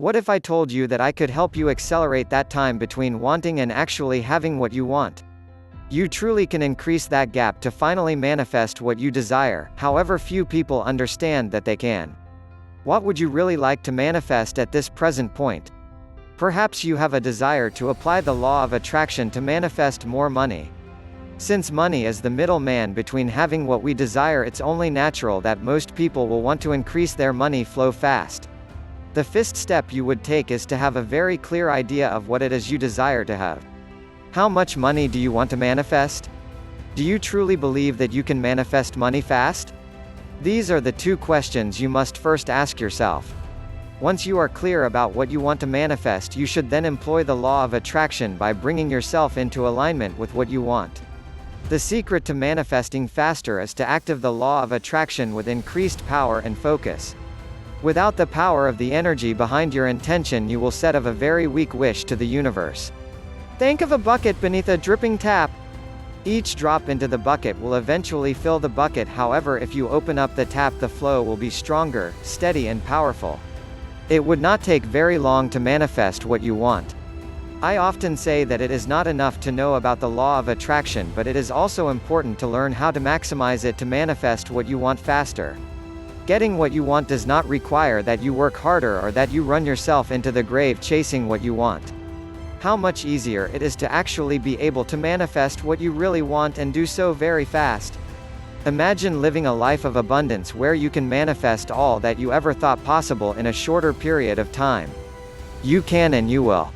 What if I told you that I could help you accelerate that time between wanting and actually having what you want? You truly can increase that gap to finally manifest what you desire, however few people understand that they can. What would you really like to manifest at this present point? Perhaps you have a desire to apply the law of attraction to manifest more money. Since money is the middleman between having what we desire, it's only natural that most people will want to increase their money flow fast. The first step you would take is to have a very clear idea of what it is you desire to have. How much money do you want to manifest? Do you truly believe that you can manifest money fast? These are the two questions you must first ask yourself. Once you are clear about what you want to manifest, you should then employ the law of attraction by bringing yourself into alignment with what you want. The secret to manifesting faster is to activate the law of attraction with increased power and focus. Without the power of the energy behind your intention, you will set of a very weak wish to the universe. Think of a bucket beneath a dripping tap. Each drop into the bucket will eventually fill the bucket, however if you open up the tap the flow will be stronger, steady and powerful. It would not take very long to manifest what you want. I often say that it is not enough to know about the law of attraction, but it is also important to learn how to maximize it to manifest what you want faster. Getting what you want does not require that you work harder or that you run yourself into the grave chasing what you want. How much easier it is to actually be able to manifest what you really want and do so very fast. Imagine living a life of abundance where you can manifest all that you ever thought possible in a shorter period of time. You can and you will.